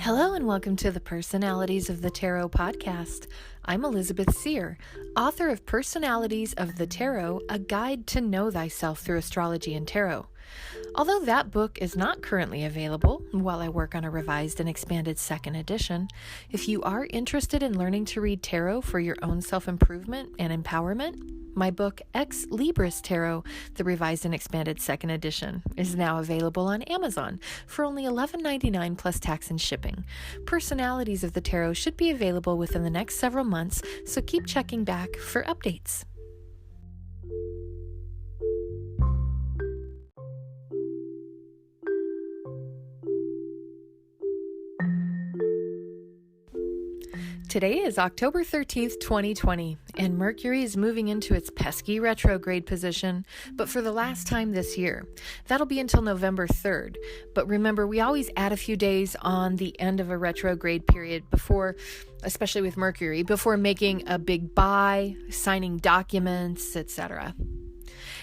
Hello and welcome to the Personalities of the Tarot podcast. I'm Elizabeth Seer, author of Personalities of the Tarot, a guide to know thyself through astrology and tarot. Although that book is not currently available while I work on a revised and expanded second edition, if you are interested in learning to read tarot for your own self-improvement and empowerment, my book, Ex Libris Tarot, the revised and expanded second edition, is now available on Amazon for only $11.99 plus tax and shipping. Personalities of the Tarot should be available within the next several months, so keep checking back for updates. Today is October 13th, 2020, and Mercury is moving into its pesky retrograde position, but for the last time this year. That'll be until November 3rd. But remember, we always add a few days on the end of a retrograde period before, especially with Mercury, before making a big buy, signing documents, etc.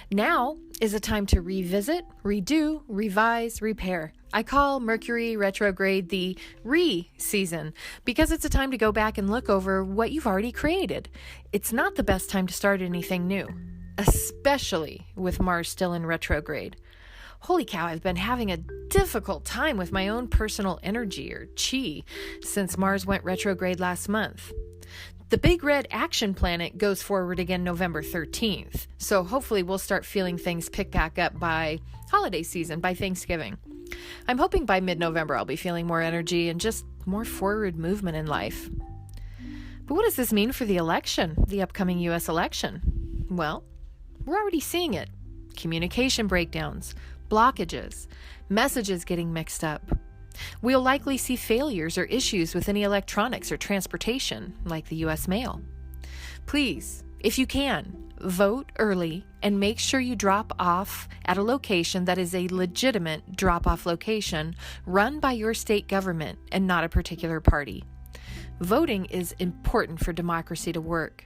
Now is a time to revisit, redo, revise, repair. I call Mercury retrograde the re-season because it's a time to go back and look over what you've already created. It's not the best time to start anything new, especially with Mars still in retrograde. Holy cow, I've been having a difficult time with my own personal energy or chi since Mars went retrograde last month. The big red action planet goes forward again November 13th, so hopefully we'll start feeling things pick back up by holiday season, by Thanksgiving. I'm hoping by mid-November I'll be feeling more energy and just more forward movement in life. But what does this mean for the election, the upcoming U.S. election? Well, we're already seeing it. Communication breakdowns, blockages, messages getting mixed up. We'll likely see failures or issues with any electronics or transportation, like the U.S. mail. Please, if you can, vote early and make sure you drop off at a location that is a legitimate drop-off location run by your state government and not a particular party. Voting is important for democracy to work,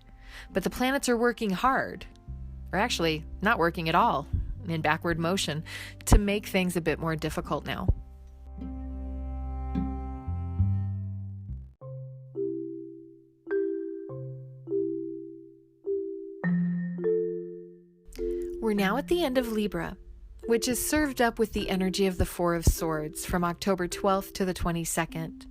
but the planets are working hard, or actually not working at all, in backward motion, to make things a bit more difficult now. We're now at the end of Libra, which is served up with the energy of the Four of Swords from October 12th to the 22nd.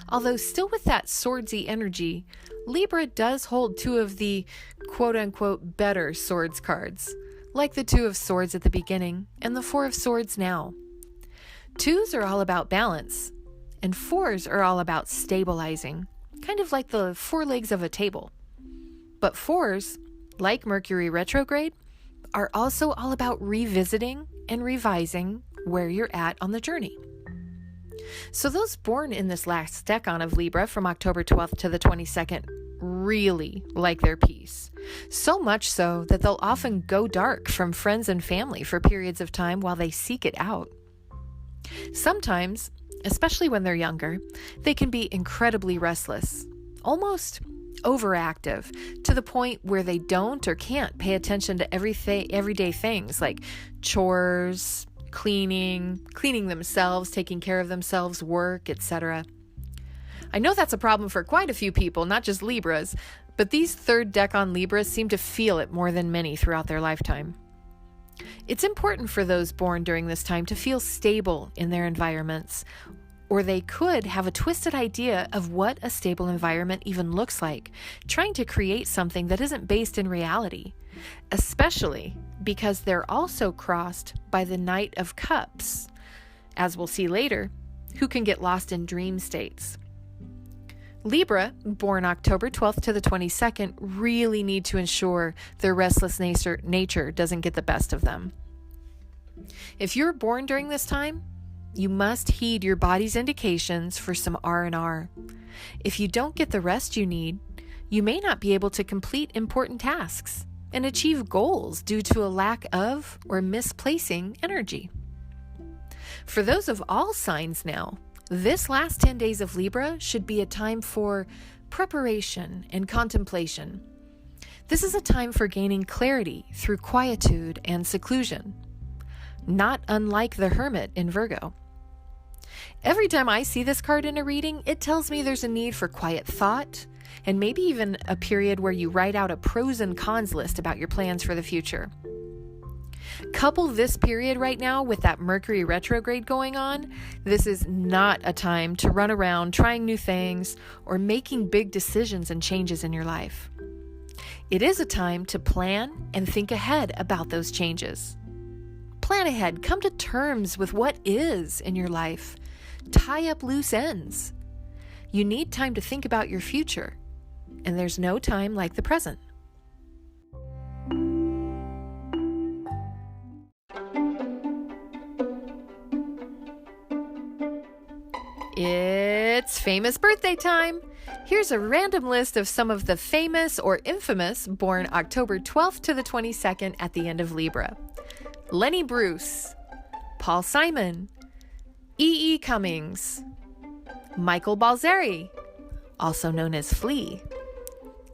Although still with that swordsy energy, Libra does hold two of the quote-unquote better swords cards, like the Two of Swords at the beginning and the Four of Swords now. Twos are all about balance, and fours are all about stabilizing, kind of like the four legs of a table. But fours, like Mercury retrograde, are also all about revisiting and revising where you're at on the journey. So those born in this last decan of Libra from October 12th to the 22nd really like their peace. So much so that they'll often go dark from friends and family for periods of time while they seek it out. Sometimes, especially when they're younger, they can be incredibly restless, almost overactive, to the point where they don't or can't pay attention to everyday things like chores, cleaning themselves, taking care of themselves, work, etc. I know that's a problem for quite a few people, not just Libras, but these third decan Libras seem to feel it more than many throughout their lifetime. It's important for those born during this time to feel stable in their environments, or they could have a twisted idea of what a stable environment even looks like, trying to create something that isn't based in reality, especially because they're also crossed by the Knight of Cups, as we'll see later, who can get lost in dream states. Libra, born October 12th to the 22nd, really need to ensure their restless nature doesn't get the best of them. If you're born during this time, you must heed your body's indications for some R&R. If you don't get the rest you need, you may not be able to complete important tasks and achieve goals due to a lack of or misplacing energy. For those of all signs now, this last 10 days of Libra should be a time for preparation and contemplation. This is a time for gaining clarity through quietude and seclusion, not unlike the Hermit in Virgo. Every time I see this card in a reading, it tells me there's a need for quiet thought, and maybe even a period where you write out a pros and cons list about your plans for the future. Couple this period right now with that Mercury retrograde going on, this is not a time to run around trying new things or making big decisions and changes in your life. It is a time to plan and think ahead about those changes. Plan ahead, come to terms with what is in your life. Tie up loose ends. You need time to think about your future, and there's no time like the present. It's famous birthday time. Here's a random list of some of the famous or infamous born October 12th to the 22nd at the end of Libra. Lenny Bruce, Paul Simon, E.E. Cummings, Michael Balzeri, also known as Flea,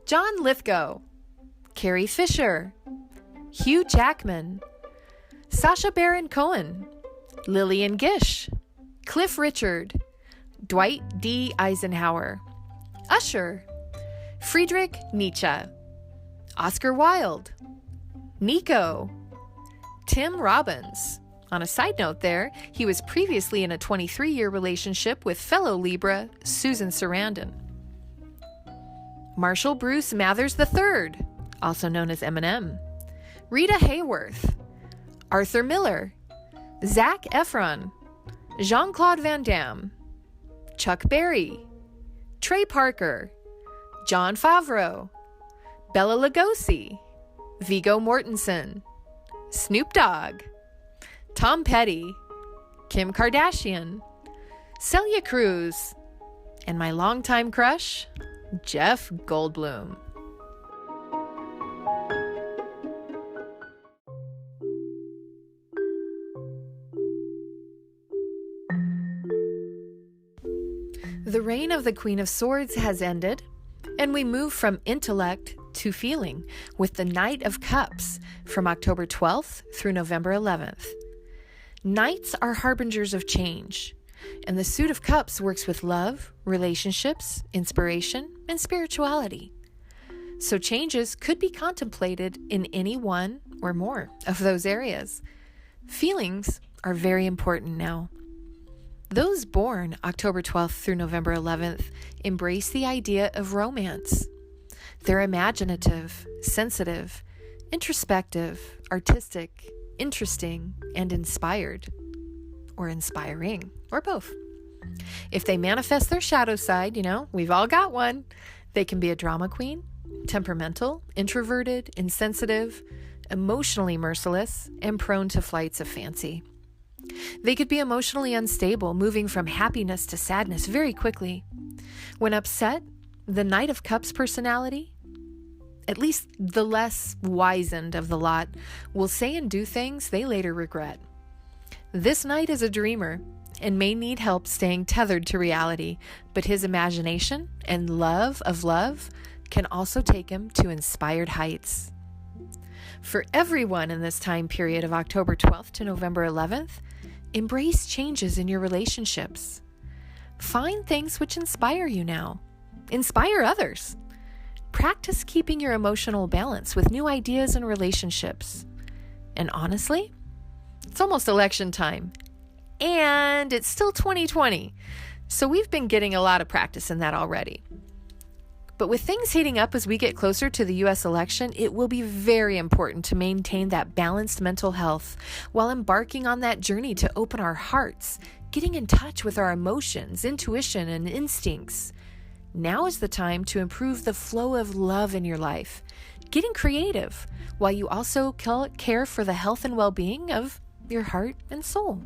John Lithgow, Carrie Fisher, Hugh Jackman, Sacha Baron Cohen, Lillian Gish, Cliff Richard, Dwight D. Eisenhower, Usher, Friedrich Nietzsche, Oscar Wilde, Nico, Tim Robbins. On a side note there, he was previously in a 23-year relationship with fellow Libra, Susan Sarandon. Marshall Bruce Mathers III, also known as Eminem, Rita Hayworth, Arthur Miller, Zac Efron, Jean-Claude Van Damme, Chuck Berry, Trey Parker, Jon Favreau, Bela Lugosi, Viggo Mortensen, Snoop Dogg, Tom Petty, Kim Kardashian, Celia Cruz, and my longtime crush, Jeff Goldblum. The reign of the Queen of Swords has ended, and we move from intellect to feeling with the Knight of Cups from October 12th through November 11th. Knights are harbingers of change, and the Suit of Cups works with love, relationships, inspiration, and spirituality. So changes could be contemplated in any one or more of those areas. Feelings are very important now. Those born October 12th through November 11th embrace the idea of romance. They're imaginative, sensitive, introspective, artistic, interesting, and inspired, or inspiring, or both. If they manifest their shadow side, we've all got one. They can be a drama queen, temperamental, introverted, insensitive, emotionally merciless, and prone to flights of fancy. They could be emotionally unstable, moving from happiness to sadness very quickly. When upset, the Knight of Cups personality, at least the less wizened of the lot, will say and do things they later regret. This Knight is a dreamer and may need help staying tethered to reality, but his imagination and love of love can also take him to inspired heights. For everyone in this time period of October 12th to November 11th, embrace changes in your relationships. Find things which inspire you now. Inspire others. Practice keeping your emotional balance with new ideas and relationships. And honestly, it's almost election time. And it's still 2020. So we've been getting a lot of practice in that already. But with things heating up as we get closer to the U.S. election, it will be very important to maintain that balanced mental health while embarking on that journey to open our hearts, getting in touch with our emotions, intuition, and instincts. Now is the time to improve the flow of love in your life, getting creative, while you also care for the health and well-being of your heart and soul.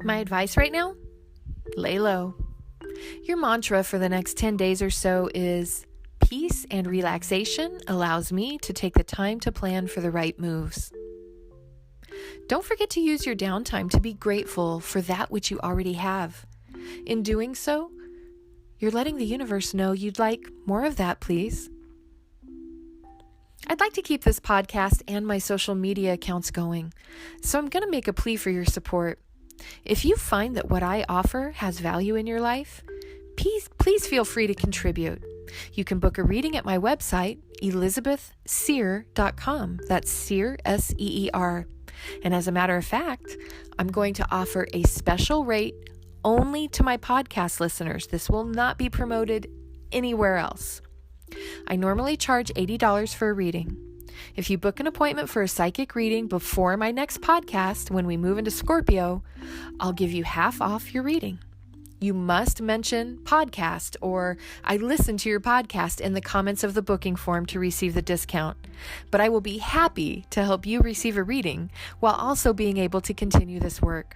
My advice right now? Lay low. Your mantra for the next 10 days or so is, peace and relaxation allows me to take the time to plan for the right moves. Don't forget to use your downtime to be grateful for that which you already have. In doing so, you're letting the universe know you'd like more of that, please. I'd like to keep this podcast and my social media accounts going, so I'm going to make a plea for your support. If you find that what I offer has value in your life, please feel free to contribute. You can book a reading at my website, elizabethseer.com. That's Seer, S-E-E-R. And as a matter of fact, I'm going to offer a special rate only to my podcast listeners. This will not be promoted anywhere else. I normally charge $80 for a reading. If you book an appointment for a psychic reading before my next podcast, when we move into Scorpio, I'll give you half off your reading. You must mention podcast or I listened to your podcast in the comments of the booking form to receive the discount. But I will be happy to help you receive a reading while also being able to continue this work.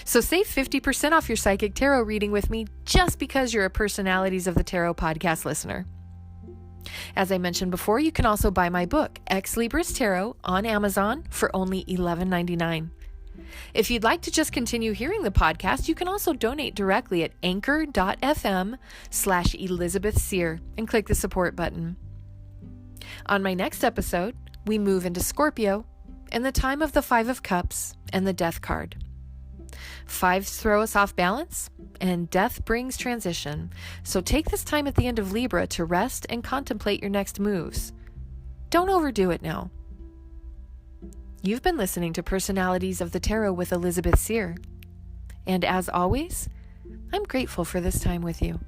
So save 50% off your psychic tarot reading with me just because you're a Personalities of the Tarot podcast listener. As I mentioned before, you can also buy my book, Ex Libris Tarot, on Amazon for only $11.99. If you'd like to just continue hearing the podcast, you can also donate directly at anchor.fm/Elizabeth Seer and click the support button. On my next episode, we move into Scorpio and the time of the Five of Cups and the Death card. Fives throw us off balance, and death brings transition. So take this time at the end of Libra to rest and contemplate your next moves. Don't overdo it now. You've been listening to Personalities of the Tarot with Elizabeth Seer. And as always, I'm grateful for this time with you.